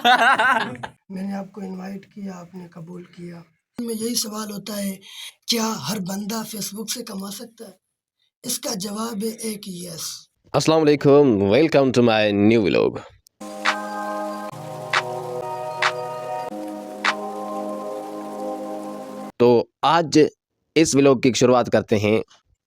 میں نے آپ کو انوائٹ کیا، آپ نے قبول کیا۔ میں یہی سوال ہوتا ہے، کیا ہر بندہ فیس بک سے کما سکتا ہے؟ اس کا جواب ہے ایک یس۔ السلام علیکم، welcome to my new vlog. تو آج اس ولاگ کی شروعات کرتے ہیں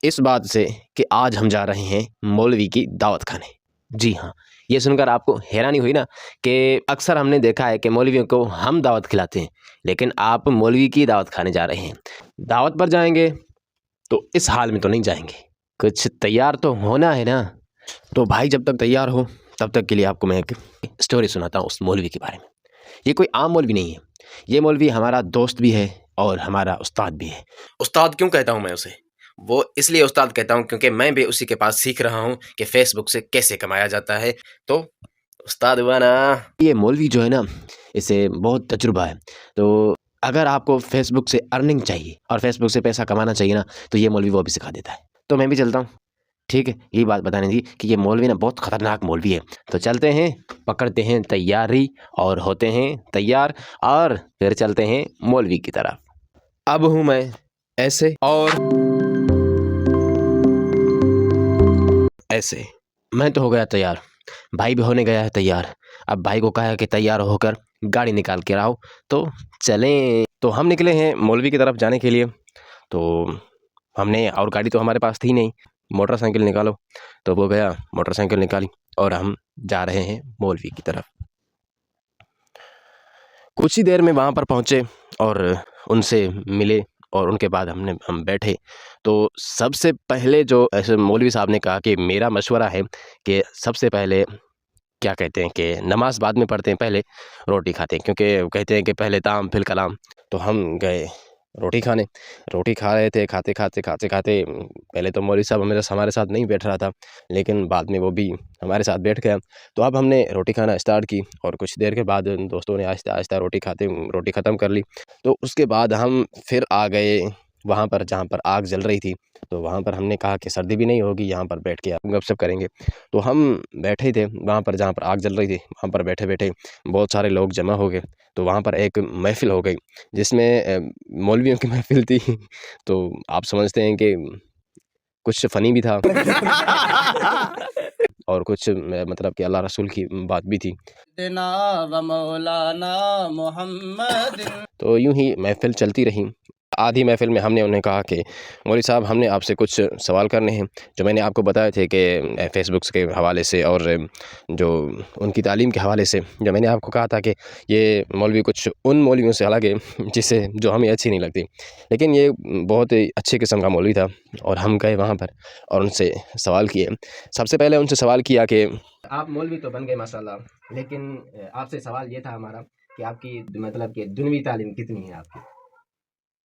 اس بات سے کہ آج ہم جا رہے ہیں مولوی کی دعوت کھانے۔ جی ہاں، یہ سن کر آپ کو حیرانی ہوئی نا کہ اکثر ہم نے دیکھا ہے کہ مولویوں کو ہم دعوت کھلاتے ہیں، لیکن آپ مولوی کی دعوت کھانے جا رہے ہیں۔ دعوت پر جائیں گے تو اس حال میں تو نہیں جائیں گے، کچھ تیار تو ہونا ہے نا۔ تو بھائی جب تک تیار ہو تب تک کے لیے آپ کو میں ایک اسٹوری سناتا ہوں اس مولوی کے بارے میں۔ یہ کوئی عام مولوی نہیں ہے، یہ مولوی ہمارا دوست بھی ہے اور ہمارا استاد بھی ہے۔ استاد کیوں کہتا ہوں میں اسے؟ وہ اس لیے استاد کہتا ہوں کیونکہ میں بھی اسی کے پاس سیکھ رہا ہوں کہ فیس بک سے کیسے کمایا جاتا ہے۔ تو استاد ہوا نا۔ یہ مولوی جو ہے نا، اسے بہت تجربہ ہے، تو اگر آپ کو فیس بک سے ارننگ چاہیے اور فیس بک سے پیسہ کمانا چاہیے نا، تو یہ مولوی وہ بھی سکھا دیتا ہے۔ تو میں بھی چلتا ہوں، ٹھیک ہے؟ یہی بات بتانے دی کہ یہ مولوی نا بہت خطرناک مولوی ہے۔ تو چلتے ہیں، پکڑتے ہیں تیاری اور ہوتے ہیں تیار، اور پھر چلتے ہیں مولوی کی طرف۔ اب ہوں میں ایسے اور ایسے۔ میں تو ہو گیا تیار، بھائی بھی ہونے گیا ہے تیار۔ اب بھائی کو کہا ہے کہ تیار ہو کر گاڑی نکال کے آؤ، تو چلیں۔ تو ہم نکلے ہیں مولوی کی طرف جانے کے لیے۔ تو ہم نے، اور گاڑی تو ہمارے پاس تھی نہیں، موٹر سائیکل نکالو، تو وہ گیا موٹر سائیکل نکالی اور ہم جا رہے ہیں مولوی کی طرف۔ کچھ ہی دیر میں وہاں پر پہنچے اور ان سے ملے، اور ان کے بعد ہم بیٹھے۔ تو سب سے پہلے جو ایسے مولوی صاحب نے کہا کہ میرا مشورہ ہے کہ سب سے پہلے کیا کہتے ہیں کہ نماز بعد میں پڑھتے ہیں، پہلے روٹی کھاتے ہیں، کیونکہ کہتے ہیں کہ پہلے طعام پھر کلام۔ تو ہم گئے روٹی کھانے، روٹی کھا رہے تھے، کھاتے کھاتے پہلے تو مولوی صاحب ہمارے ساتھ نہیں بیٹھ رہا تھا، لیکن بعد میں وہ بھی ہمارے ساتھ بیٹھ گیا۔ تو اب ہم نے روٹی کھانا اسٹارٹ کی، اور کچھ دیر کے بعد دوستوں نے آہستہ آہستہ روٹی ختم کر لی۔ تو اس کے بعد ہم پھر آ گئے وہاں پر جہاں پر آگ جل رہی تھی۔ تو وہاں پر ہم نے کہا کہ سردی بھی نہیں ہوگی، یہاں پر بیٹھ کے گپ شپ کریں گے۔ تو ہم بیٹھے تھے وہاں پر جہاں پر آگ جل رہی تھی، وہاں پر بیٹھے بہت سارے لوگ جمع ہو گئے۔ تو وہاں پر ایک محفل ہو گئی جس میں مولویوں کی محفل تھی۔ تو آپ سمجھتے ہیں کہ کچھ فنی بھی تھا اور کچھ مطلب کہ اللہ رسول کی بات بھی تھی۔ تو یوں ہی محفل چلتی رہی۔ آدھی محفل میں ہم نے انہیں کہا کہ مولوی صاحب، ہم نے آپ سے کچھ سوال کرنے ہیں، جو میں نے آپ کو بتائے تھے کہ فیس بکس کے حوالے سے اور جو ان کی تعلیم کے حوالے سے، جو میں نے آپ کو کہا تھا کہ یہ مولوی کچھ ان مولویوں سے الگ ہے جو ہمیں اچھی نہیں لگتی، لیکن یہ بہت اچھے قسم کا مولوی تھا۔ اور ہم گئے وہاں پر اور ان سے سوال کیے۔ سب سے پہلے ان سے سوال کیا کہ آپ مولوی تو بن گئے ماشاءاللہ، لیکن آپ سے سوال یہ تھا ہمارا کہ آپ کی مطلب کہ دنیوی تعلیم کتنی ہے آپ کی؟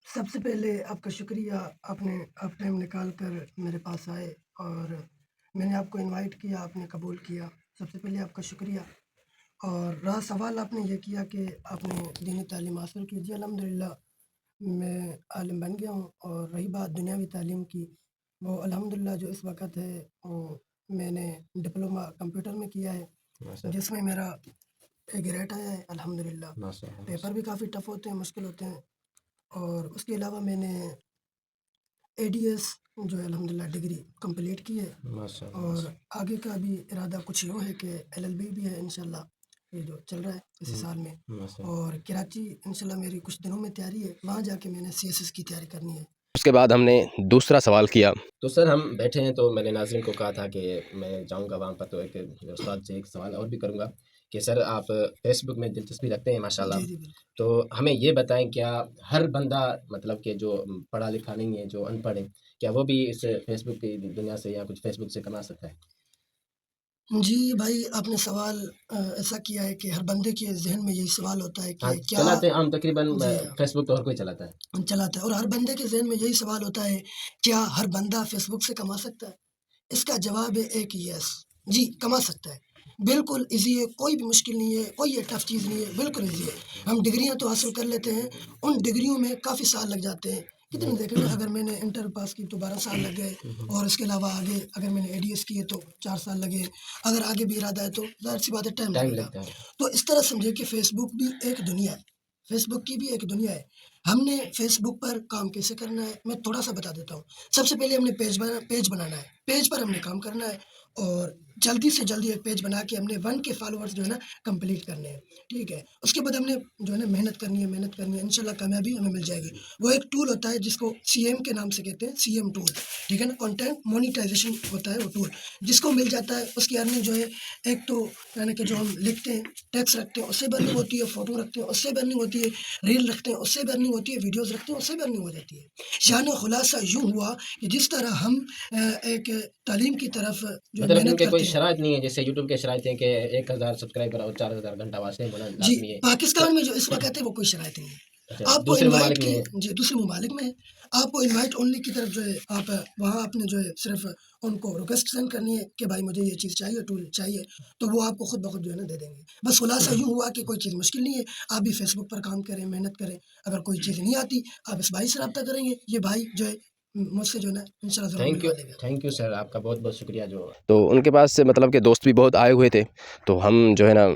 سب سے پہلے آپ کا شکریہ، آپ ٹائم نکال کر میرے پاس آئے، اور میں نے آپ کو انوائٹ کیا، آپ نے قبول کیا۔ سب سے پہلے آپ کا شکریہ۔ اور رہا سوال، آپ نے یہ کیا کہ آپ نے دینی تعلیم حاصل کی۔ جی الحمدللہ میں عالم بن گیا ہوں۔ اور رہی بات دنیاوی تعلیم کی، وہ الحمدللہ جو اس وقت ہے وہ میں نے ڈپلومہ کمپیوٹر میں کیا ہے، جس میں میرا گریڈ آیا ہے الحمدللہ۔ پیپر بھی کافی ٹف ہوتے ہیں، مشکل ہوتے ہیں۔ اور اس کے علاوہ میں نے اے ڈی ایس جو ہے الحمدللہ ڈگری کمپلیٹ کی ہے، اور آگے کا بھی ارادہ کچھ یوں ہے کہ ایل ایل بی بھی ہے انشاءاللہ، یہ جو چل رہا ہے اسی سال میں۔ اور کراچی انشاءاللہ میری کچھ دنوں میں تیاری ہے، وہاں جا کے میں نے سی ایس ایس کی تیاری کرنی ہے۔ اس کے بعد ہم نے دوسرا سوال کیا۔ تو سر ہم بیٹھے ہیں، تو میں نے ناظرین کو کہا تھا کہ میں جاؤں گا وہاں پر، تو ایک استاد سے ایک سوال اور بھی کروں گا کہ سر آپ فیس بک میں دلچسپی رکھتے ہیں ماشاءاللہ، جی بالکل۔ تو ہمیں یہ بتائیں کیا ہر بندہ مطلب کہ جو پڑھا لکھا نہیں ہے، جو ان پڑھ ہے، کیا وہ بھی اس فیس بک کی دنیا سے یا کچھ فیس بک سے کما سکتا ہے؟ جی بھائی، آپ نے سوال ایسا کیا ہے کہ ہر بندے کے ذہن میں یہی سوال ہوتا ہے کہ کیا چلاتے ہیں عام تقریباً جی فیس بک تو ہر کوئی چلاتا ہے، چلاتا ہے، اور ہر بندے کے ذہن میں یہی سوال ہوتا ہے، کیا ہر بندہ فیس بک سے کما سکتا ہے؟ اس کا جواب ہے ایک یس، جی کما سکتا ہے، بالکل ایزی ہے، کوئی بھی مشکل نہیں ہے، کوئی یہ ٹف چیز نہیں ہے، بالکل ایزی ہے۔ ہم ڈگریاں تو حاصل کر لیتے ہیں، ان ڈگریوں میں کافی سال لگ جاتے ہیں، کتنے دیکھیں گے. اگر میں نے انٹر پاس کی تو 12 سال لگ گئے، اور اس کے علاوہ آگے اگر میں نے اے ڈی ایس کی ہے تو 4 سال لگے. اگر آگے بھی ارادہ ہے تو ظاہر سی بات ہے ٹائم لگے گا. تو اس طرح سمجھے کہ فیس بک بھی ایک دنیا ہے، فیس بک کی بھی ایک دنیا ہے. ہم نے فیس بک پر کام کیسے کرنا ہے میں تھوڑا سا بتا دیتا ہوں. سب سے پہلے ہم نے پیج بنانا ہے، پیج پر ہم نے کام کرنا ہے، اور جلدی سے جلدی ایک پیج بنا کے ہم نے 1 کے فالوورز جو ہے نا کمپلیٹ کرنے ہیں. ٹھیک ہے، اس کے بعد ہم نے جو ہے نا محنت کرنی ہے، انشاءاللہ کامیابی ہمیں مل جائے گی. وہ ایک ٹول ہوتا ہے جس کو سی ایم کے نام سے کہتے ہیں، سی ایم ٹول. ٹھیک ہے نا، کانٹینٹ مونیٹائزیشن ہوتا ہے وہ ٹول. جس کو مل جاتا ہے اس کی ارننگ جو ہے، ایک تو یعنی کہ جو ہم لکھتے ہیں، ٹیکسٹ رکھتے ہیں، اس سے بھی ارننگ ہوتی ہے، فوٹو رکھتے ہیں اس سے بھی ارننگ ہوتی ہے، ریل رکھتے ہیں اس سے بھی ارننگ ہوتی ہے، ویڈیوز رکھتے ہیں اس سے بھی ارننگ ہو جاتی ہے. یعنی خلاصہ یوں ہوا کہ جس طرح ہم ایک تعلیم کی طرف جو مطلب ان محنت کے کوئی کرتے ہیں. شرائط نہیں ہے جیسے یوٹیوب کے شرائط ہیں کہ 1000 سبسکرائبر اور 4000 گھنٹہ واسطے ہونا جی، لازمی ہے. پاکستان میں جو اس وقت ہے وہ کوئی شرائط نہیں ہے. اچھا، آپ کو دوسرے انوائٹ ممالک کی، میں ہے. جی دوسرے ممالک میں ہے. آپ کو انوائٹ اونلی کی طرف جو ہے آپ وہاں اپنے جو ہے صرف ان کو ریکویسٹ سینڈ کرنی ہے کہ بھائی مجھے یہ چیز چاہیے، ٹول چاہیے، تو وہ آپ کو خود بخود جو ہے نا دے دیں گے. بس خلاصہ یوں ہوا کہ کوئی چیز مشکل نہیں ہے. آپ بھی فیس بک پر کام کریں، محنت کریں. اگر کوئی چیز نہیں آتی آپ اس بھائی سے رابطہ کریں گے، یہ بھائی جو ہے مجھ سے جو ہے نا انشاءاللہ ضرور ملوا دے گا. تھینک یو سر، آپ کا بہت بہت شکریہ. جو تو ان کے پاس سے مطلب کہ دوست بھی بہت آئے ہوئے تھے، تو ہم جو ہے نا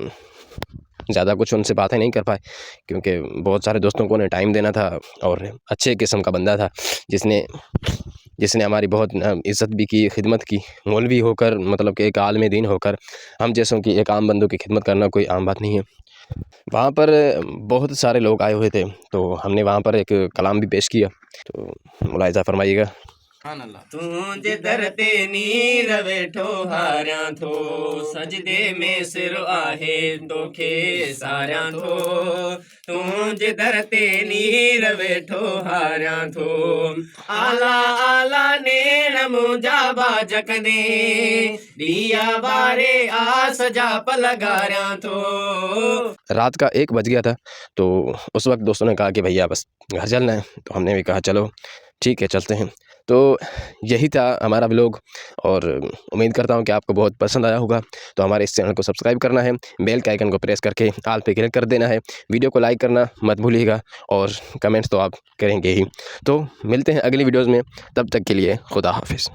زیادہ کچھ ان سے باتیں نہیں کر پائے، کیونکہ بہت سارے دوستوں کو انہیں ٹائم دینا تھا، اور اچھے قسم کا بندہ تھا جس نے ہماری بہت عزت بھی کی، خدمت کی. مولوی ہو کر مطلب کہ ایک عالم دین ہو کر ہم جیسوں کی ایک عام بندوں کی خدمت کرنا کوئی عام بات نہیں ہے. وہاں پر بہت سارے لوگ آئے ہوئے تھے، تو ہم نے وہاں پر ایک کلام بھی پیش کیا، تو ملاحظہ فرمائیے گا. توں جدھر تے نیر ویٹھو ہاریاں تھو، سجدے میں سر آہے توکھے ساریاں تھو. توں جدھر تے نیر ویٹھو ہاریاں تھو، آلہ آلہ نین مونجا باجکنے، دیا بارے آس جا پلگاریاں تھو. رات کا 1 بج گیا تھا، تو اس وقت دوستوں نے کہا کہ بھیا بس گھر چلنا ہے، تو ہم نے بھی کہا چلو ٹھیک ہے چلتے ہیں. تو یہی تھا ہمارا ولاگ، اور امید کرتا ہوں کہ آپ کو بہت پسند آیا ہوگا. تو ہمارے اس چینل کو سبسکرائب کرنا ہے، بیل کے آئیکن کو پریس کر کے آل پہ کلک کر دینا ہے. ویڈیو کو لائک کرنا مت بھولیے گا، اور کمنٹس تو آپ کریں گے ہی. تو ملتے ہیں اگلی ویڈیوز میں، تب تک کے لیے خدا حافظ.